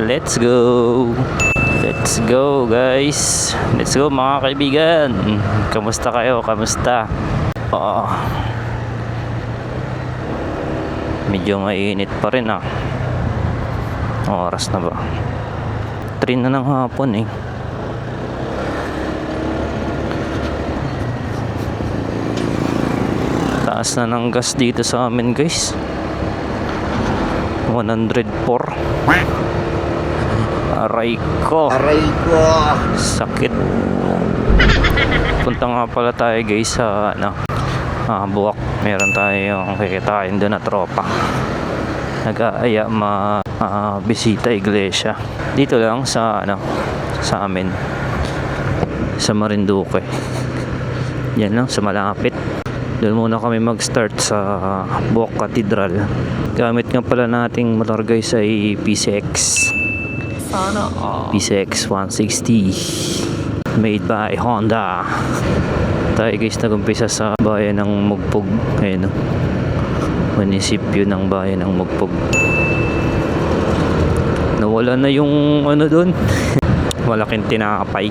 Let's go. Let's go guys. Let's go mga kaibigan. Kamusta kayo? Kamusta? Medyo mainit pa rin ah. Oras na ba? 3 na ng hapon eh. Taas na ng gas dito sa amin guys. 104. Aray ko. Sakit. Punta nga pala tayo guys sa Buwak. Meron tayong kikitain doon na tropa. Nag-aaya bisita iglesia. Dito lang sa sa amin. Sa Marinduque. Yan lang sa malapit. Doon muna kami mag-start sa Buwak Cathedral. Gamit nga pala nating motor guys ay PCX. PCX 160 made by Honda. Tayo guys nagumpisa sa bayan ng Mugpog. Ayun o, munisipyo ng bayan ng Mugpog. Nawala na yung doon malaking tinapay.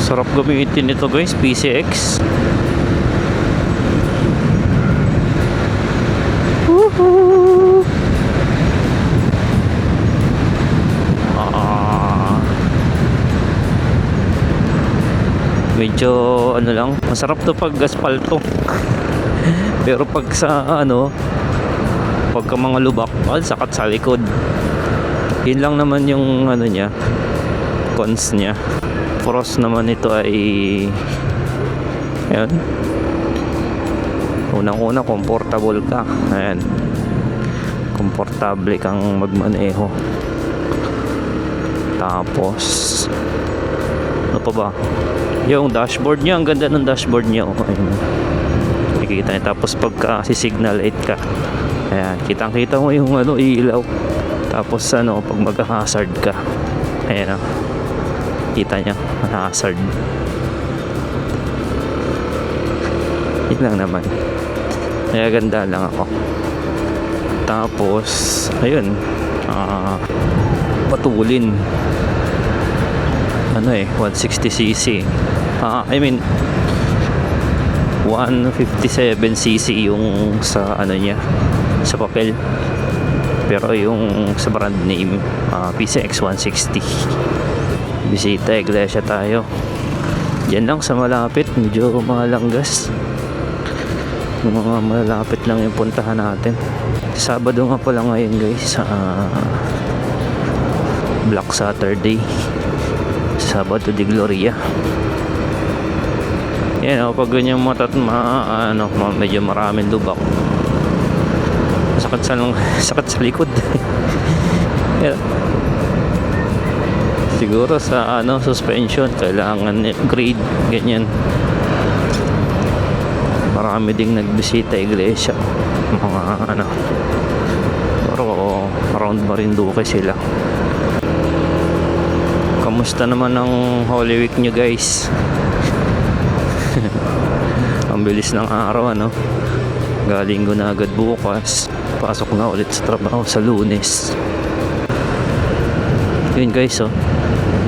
Sarap gamitin ito guys, PCX. Woohoo! Medyo lang, masarap to pag aspalto. Pero pag sa pagka mga lubak, sakat sa likod. Yun lang naman yung niya, cons niya. Pros naman ito ay ayan, unang-una comfortable ka. Ayan, komportable kang magmaneho. Tapos ano pa ba, yung dashboard niya, ang ganda ng dashboard niya. Ayun, nakikita niya. Tapos pagka si-signal 8 ka, ayan, kitang-kita mo yung ilaw. Tapos pag mag-hazard ka, ayan kita niya, hazard. Yun lang naman, kaya ganda lang ako. Tapos ayun, patulin 160cc, I mean 157cc yung sa niya, sa papel. Pero yung sa brand name, PCX 160. Bisita iglesia tayo. Diyan lang sa malapit, medyo malanggas. Mga malapit lang yung puntahan natin. Sabado nga pala ngayon guys, Black Saturday, Sabado de Gloria. Yan pag ganyan medyo maraming lubak, sakit sa likod. Yan. Siguro sa suspension kailangan grade ganyan. Marami ding nagbisita iglesia, mga pero around Marinduque sila. Kamusta naman ang Holy Week nyo guys? Ang bilis ng araw galing ko na agad bukas, pasok na ulit sa trabaho sa Lunes. Yun guys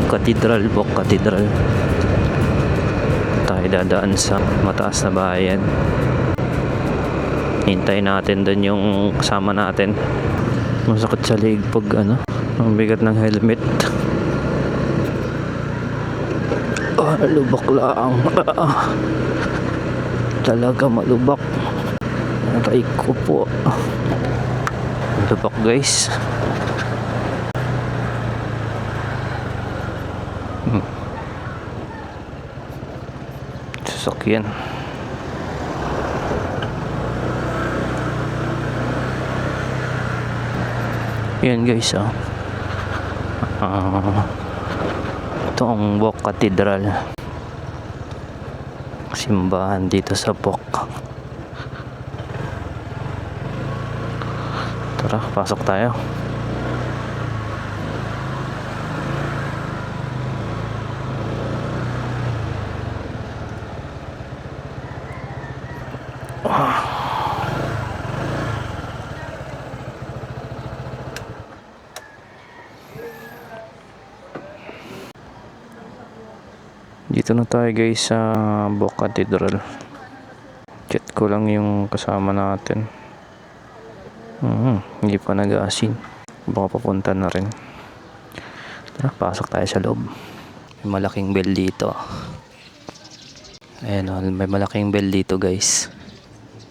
Cathedral, Buwak Cathedral. Tayo dadaan sa mataas na bayan. Hintay natin doon yung kasama natin. Masakit sa leg pag ang bigat ng helmet. Lubak lang. Talaga malubak. Aray ko po. Lubak guys. Sasakyan. Yan guys ito ang Buwak Cathedral, simbahan dito sa Buwak. Tara, pasok tayo. Dito na tayo guys sa Buwak Cathedral. Chat ko lang yung kasama natin. Hindi pa nag-aasin. Baka papunta na rin. Tara, pasok tayo sa loob. May malaking bell dito. Ayan o, may malaking bell dito guys.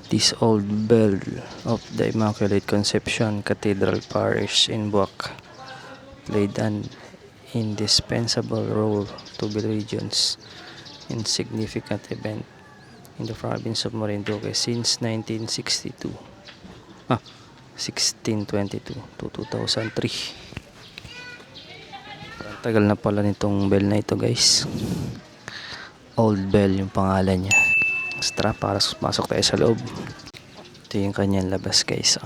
This old bell of the Immaculate Conception Cathedral Parish in Buwak played an indispensable role to Belgians in significant event in the province of Marinduque since 1622 to 2003. Tagal na pala nitong bell na ito guys. Old Bell yung pangalan niya. Tara, para pasok tayo sa loob. Ito yung kanyang labas guys.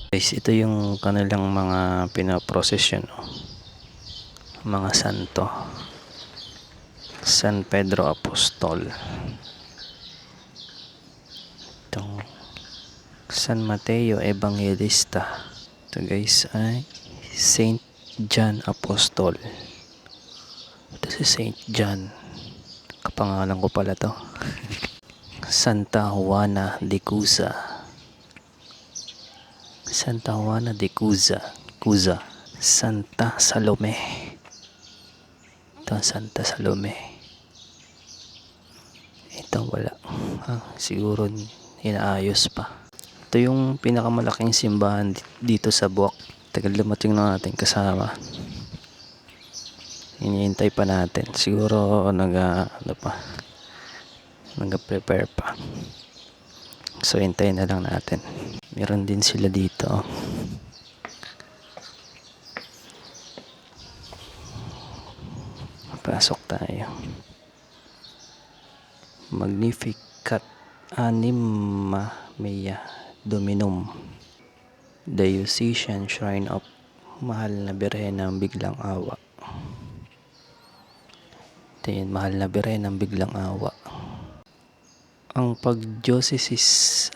Guys, ito yung kanilang mga pinaprosesyon, mga santo. San Pedro Apostol, itong San Mateo Evangelista. Ito guys ay Saint John Apostol. Ito si Saint John, kapangalan ko pala to. Santa Juana de Cuza, Santa Juana de Cuza, Santa Salome. Ito Santa Salome. Ito wala. Siguro inaayos pa. Ito yung pinakamalaking simbahan dito sa Buwak. Tagal dumating na natin kasama. Hinihintay pa natin. Siguro nag-prepare pa. So hintayin na lang natin. Meron din sila dito. Pasok tayo. Magnificat Anima Mea Dominum, Diocesan Shrine of Mahal na Birhen ng Biglang Awa. Ito yun, Mahal na Birhen ng Biglang Awa. Ang pang-diocese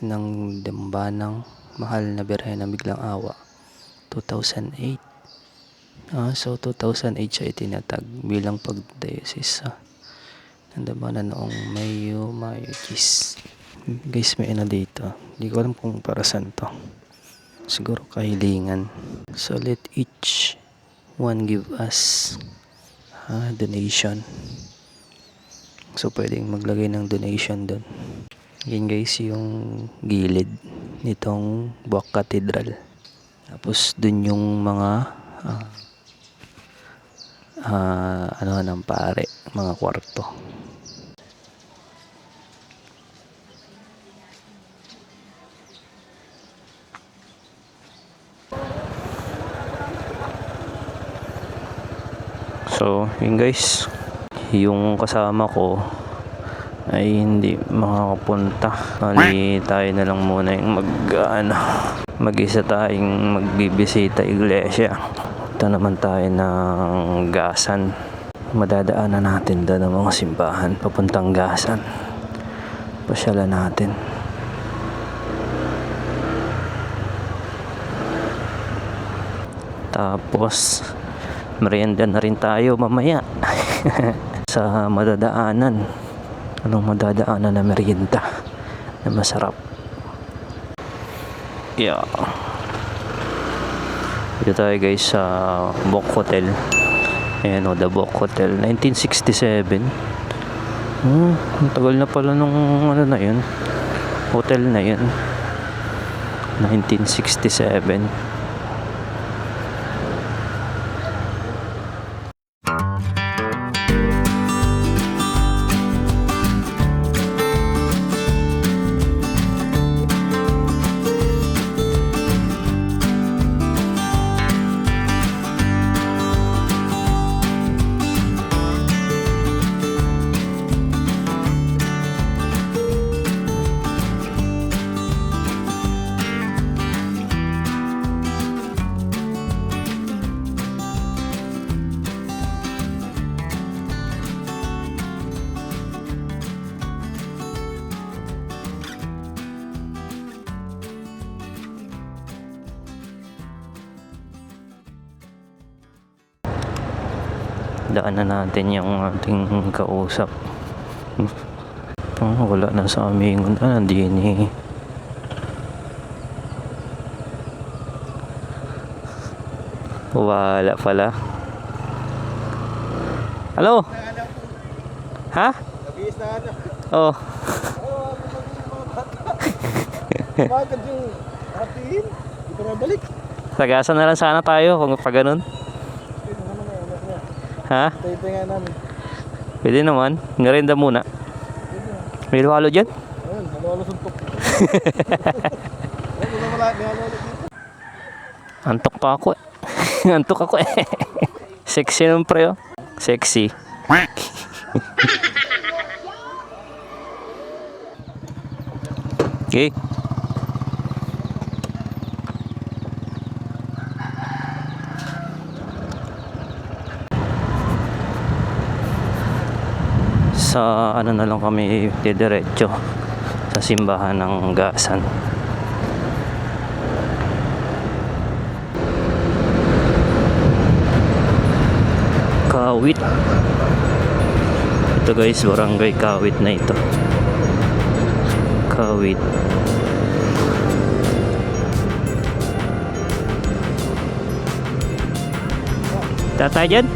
ng Dambanang Mahal na Birhen ng Biglang Awa 2008. So 2008 siya itinatag bilang pag-diocese ng Dambanang noong Mayo Gis. Guys, may dito. Hindi ko alam kung para saan to. Siguro kahilingan. So let each one give us donation. So pwedeng maglagay ng donation doon. Yan guys yung gilid nitong Buwak Cathedral. Tapos dun yung mga ng pare, mga kwarto. So yun guys, yung kasama ko ay hindi makakapunta. Bali tayo na lang muna yung mag-isa tayong magbibisita iglesia. Ito naman tayo ng Gasan. Madadaanan natin doon ang mga simbahan papuntang Gasan. Pasyalan natin. Tapos merienda na rin tayo mamaya sa madadaanan. Anong madadaanan na merienda na masarap? Yeah. Dito tayo guys sa Boc Hotel. Ayan o, The Boc Hotel. 1967. Ang tagal na pala nung ano na yun. Hotel na yun. 1967. Daanan natin yung ating kausap. Wala na sa aming din eh. Wala pala. Hello? Ha? Oh. Bakit yung hatiin? Ito na balik. Tagasan na lang sana tayo kung pa ganun. Ha? Ito nga namin. Pwede naman. Merienda muna. May halo dyan? Ayun, halo-halo suntok. Ayun, wala may halo-halo dito. Antok pa ako eh. Antok ako eh. Sexy nung pre oh. Sexy. Okay. Sa ano na lang kami didiretso sa simbahan ng Gasan. Kawit. Ito guys, barangay Kawit na ito. Kawit. Tatay dyan?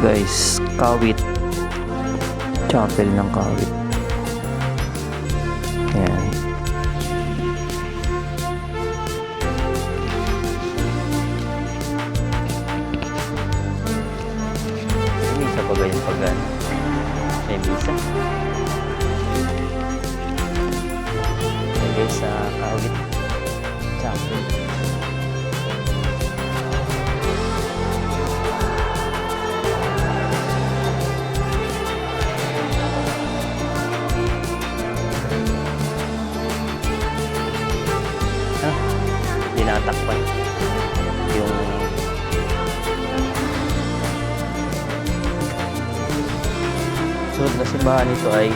Guys, Kawit Chapel ng Kawit. Ayan. May misa pa ba yung pagano? May misa? Ayan guys, sa Kawit Chapel. Tinatakpan yung sunod na simbahan nito ay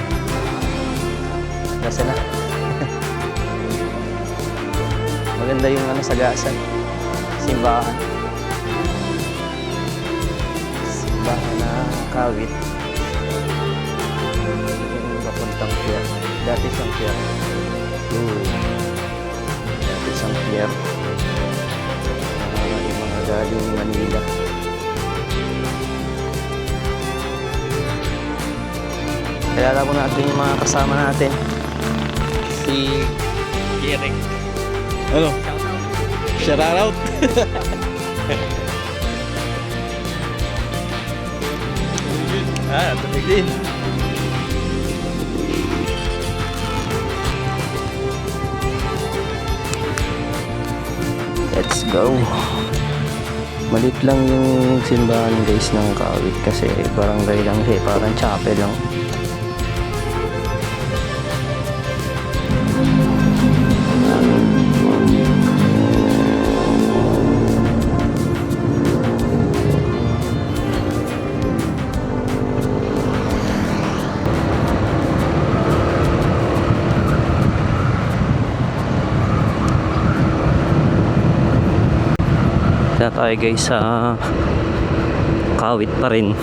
nasa na. Maganda yung ano, Sagasan simbahan na Kawit. Yung papuntang pier, dati siyang pier. Isang pier yung mga galing Manila. Kilala ko natin yung mga kasama natin. Si Jerek. Ano? Shout out. Tubig din. Let's go. Malit lang yung simbahan guys ng Kawit kasi barangay lang siya, parang chapel lang. Na tayo guys sa Kawit pa rin.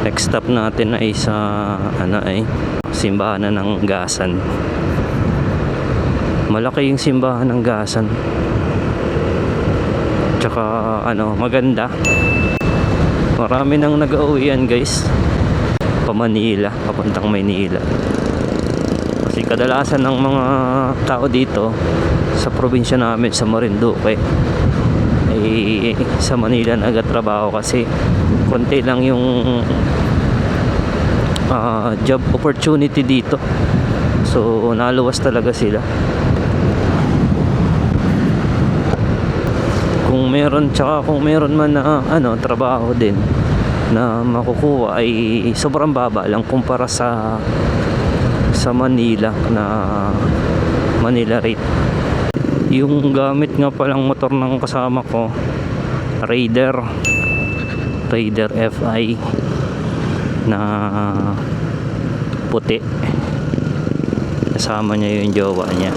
Next stop natin ay sa simbahan na ng Gasan. Malaki yung simbahan ng Gasan. Tsaka maganda. Marami nang nag-uwian guys. Pa Manila, papuntang Maynila. Kasi kadalasan ng mga tao dito sa probinsya namin sa Marinduque ay sa Manila nagtatrabaho kasi konti lang yung job opportunity dito. So naluwas talaga sila. Kung meron man na trabaho din na makukuha ay sobrang baba lang kumpara sa Manila na Manila rate. Yung gamit nga palang motor ng kasama ko, Raider FI na puti. Kasama niya yung jowa niya.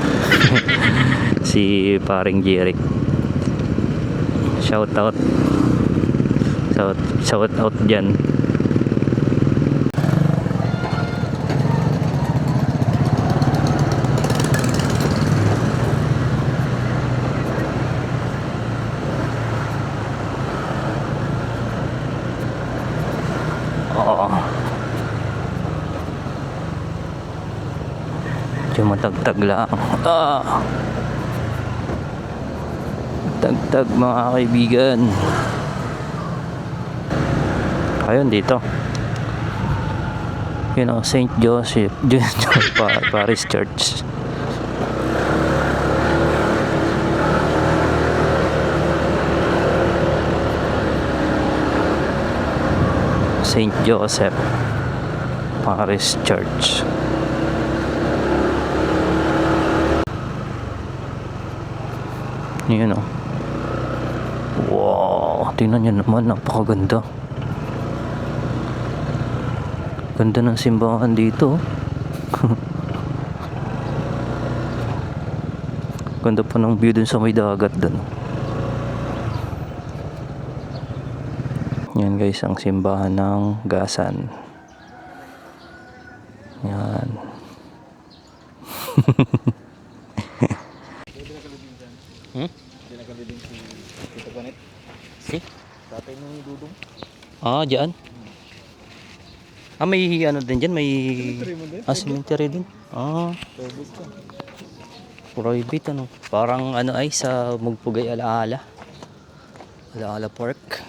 Si paring Jeric. Shout out dyan. Oo. Matagtag lang. Tagtag mga kaibigan. Ayun dito. St. Joseph Parish Church. St. Joseph Parish Church. Yun wow, tingnan nyo naman, napakaganda. Ganda ng simbahan dito. Ganda pa ng view dun sa may dagat dun. Yan guys, ang simbahan ng Gasan. Yan. Hindi nakalibing si Tito Panet. Si? Tatay nung Dudong. Diyan. May din dyan, may Cemetery mo din? cemetery din. Tobos ka. Private Parang ay sa Mugpugay Alaala. Alaala Park.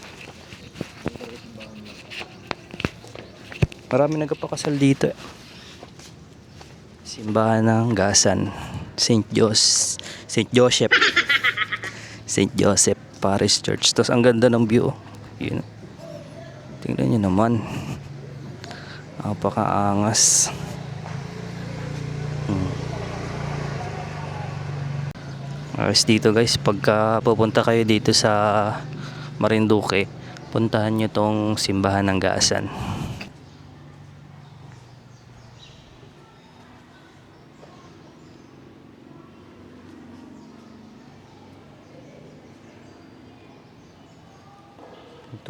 Marami nagpapakasal dito. Simbahan ng Gasan. St. Joseph Parish Church. Tapos ang ganda ng view. Yun. Tingnan nyo naman. Napakaangas. Ayos dito guys. Pagka pupunta kayo dito sa Marinduque, puntahan nyo tong simbahan ng Gasan.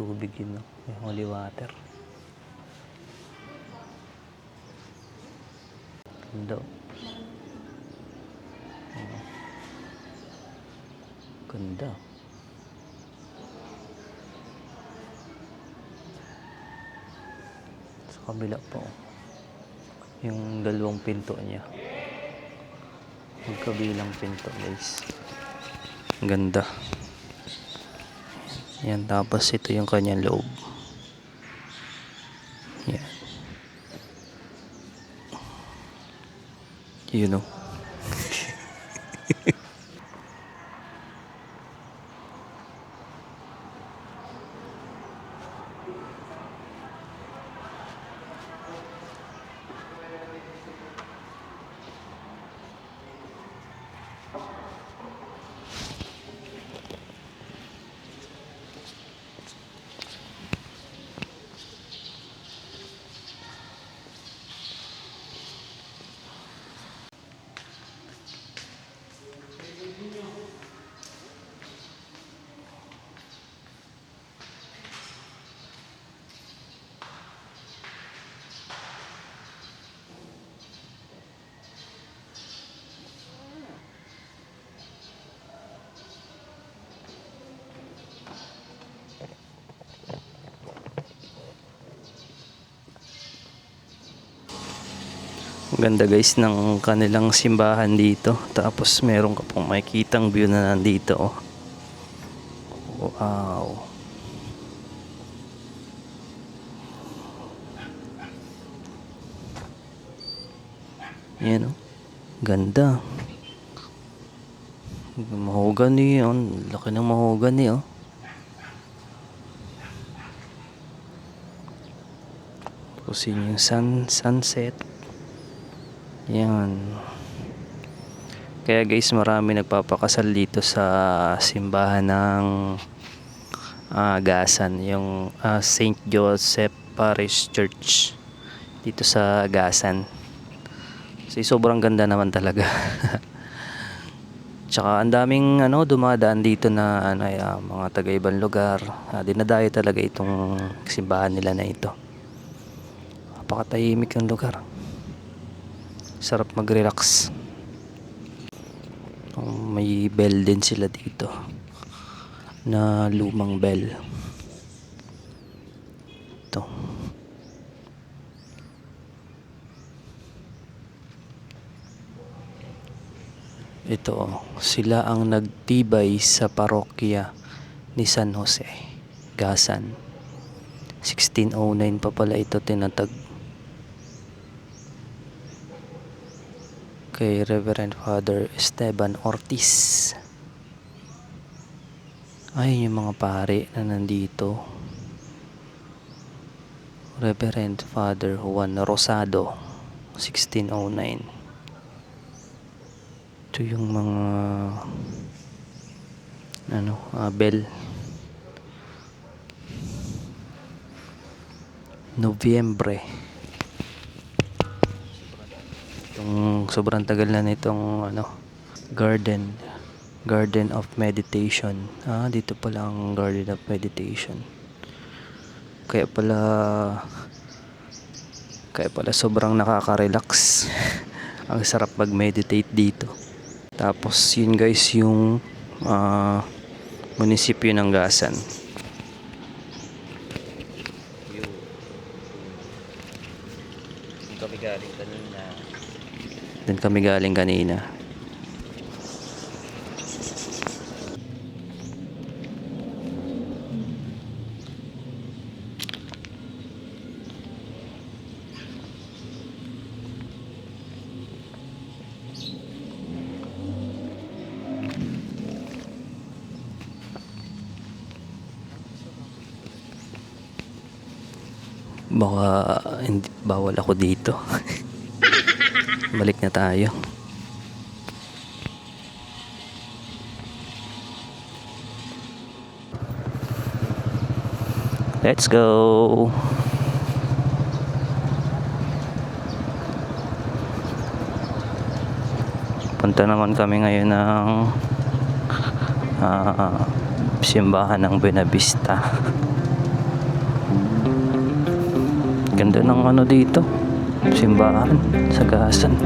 Tubig yun, may holy water. Ganda. Ganda. Sa kabila po yung dalawang pinto niya, magkabilang pinto guys. Ganda. Yan, tapos ito yung kanyang loob. Yan. You know. Ganda guys ng kanilang simbahan dito. Tapos meron ka pong makikitang view na nandito. Oh. Wow. Yan oh. Ganda. Mahogany yun. Laki ng mahogany oh. Tapos yun yung sunset. Yan. Kaya guys, marami nagpapakasal dito sa simbahan ng Gasan, yung St. Joseph Parish Church dito sa Gasan. Kasi sobrang ganda naman talaga. Tsaka ang daming dumadaan dito na mga taga ibang lugar. Dinadayo talaga itong simbahan nila na ito. Napakatahimik yung lugar. Sarap mag-relax. May bell din sila dito na lumang bell. Ito. Ito, sila ang nagtibay sa parokya ni San Jose, Gasan. 1609 pa pala ito tinatag. Kay Reverend Father Esteban Ortiz. Ay, yung mga pare na nandito. Reverend Father Juan Rosado, 1609. Ito yung mga bell. Nobyembre. Sobrang tagal na nitong Garden of Meditation. Dito pala ang Garden of Meditation. Kaya pala sobrang nakaka-relax. Ang sarap mag-meditate dito. Tapos yun guys yung munisipyo ng Gasan. Doon kami galing kanina. Baka bawal ako dito. Balik na tayo. Let's go. Punta naman kami ngayon ng simbahan ng Buenavista. Ganda ng dito, simbahan sa Gasan.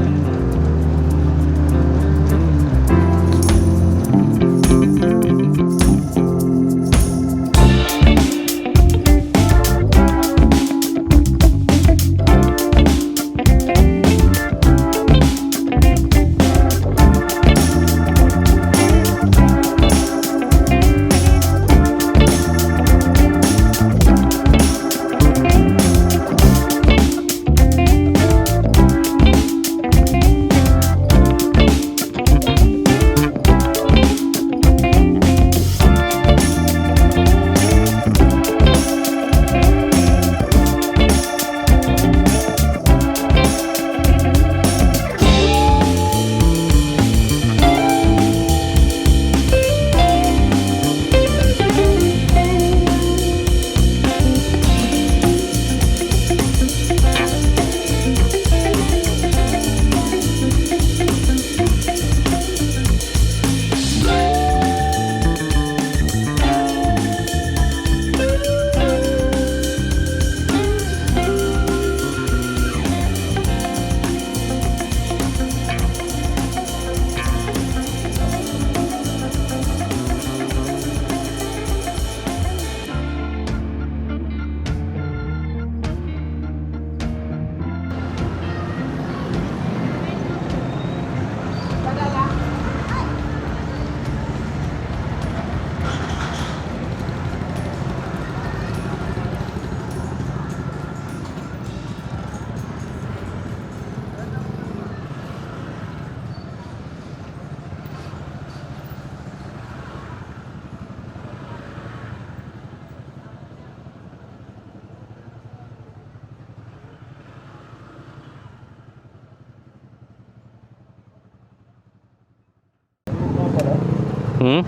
Hmm?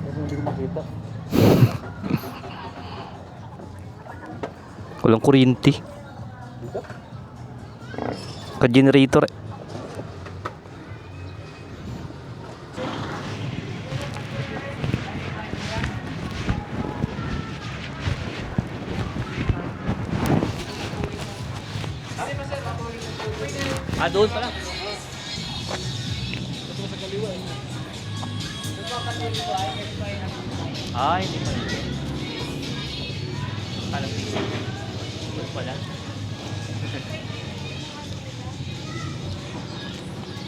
Kasi hindi ko makita. Walang kuryente. Dito? Ka-generator. Doon pala. Hindi pala. Alam ko. Doon pala.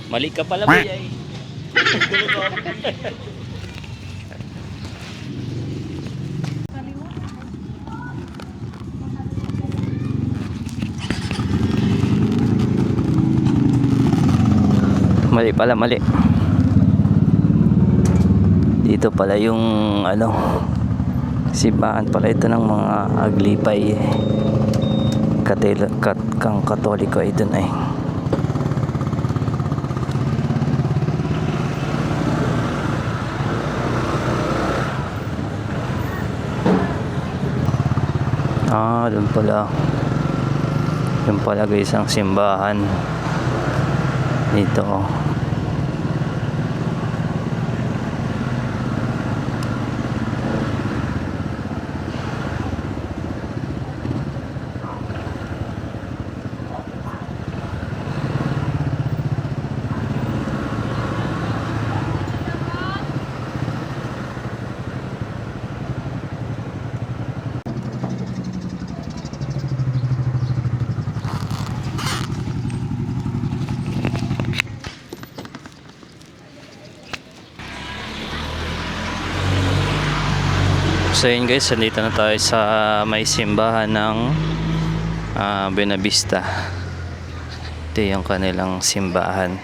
Mali ka pala, Biyay. Mali pala, mali. Dito pala yung simbahan pala ito ng mga Aglipay. Kang Katoliko ito na eh. Doon pala. Yung pala guys ang simbahan. Dito oh. So yun guys, nandito na tayo sa may simbahan ng Buenavista. Ito yung kanilang simbahan.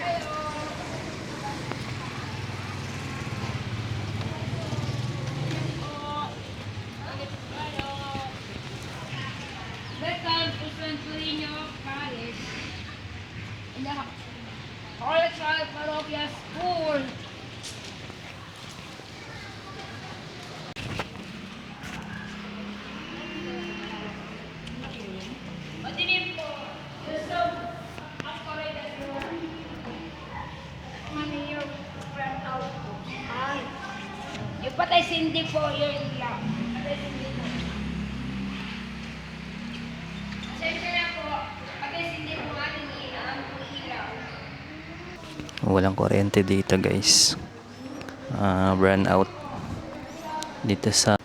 Welcome to Santorino College in the College Parroquia School. Yung patay sindi po yung ilaw. Patay sindi po. Siyempre na po, patay sindi po ating ilaw. Walang kuryente dito guys. Burn out dito sa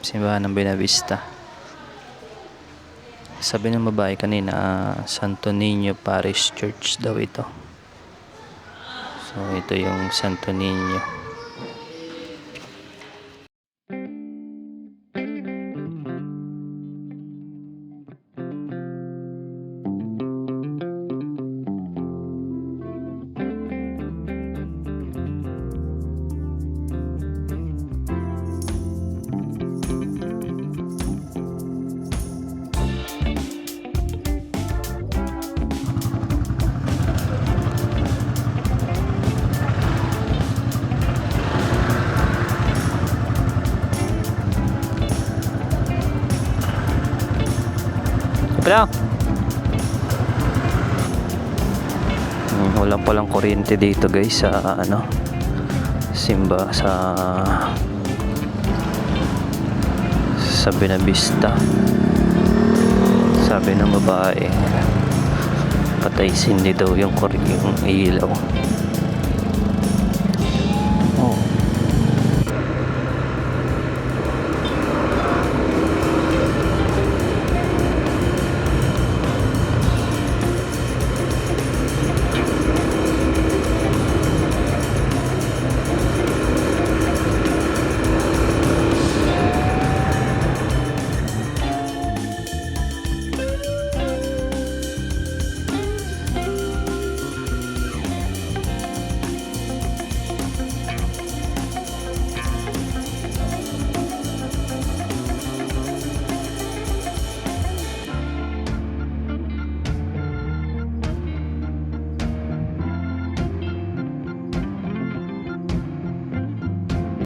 simbahan ng Buenavista. Sabi ng babae kanina, Santo Niño Parish Church daw ito. So ito yung Santo Niño. Wala. Wala palang kuryente dito guys sa simba sa Buenavista. Sabi ng babae, patay sindi daw yung ilaw.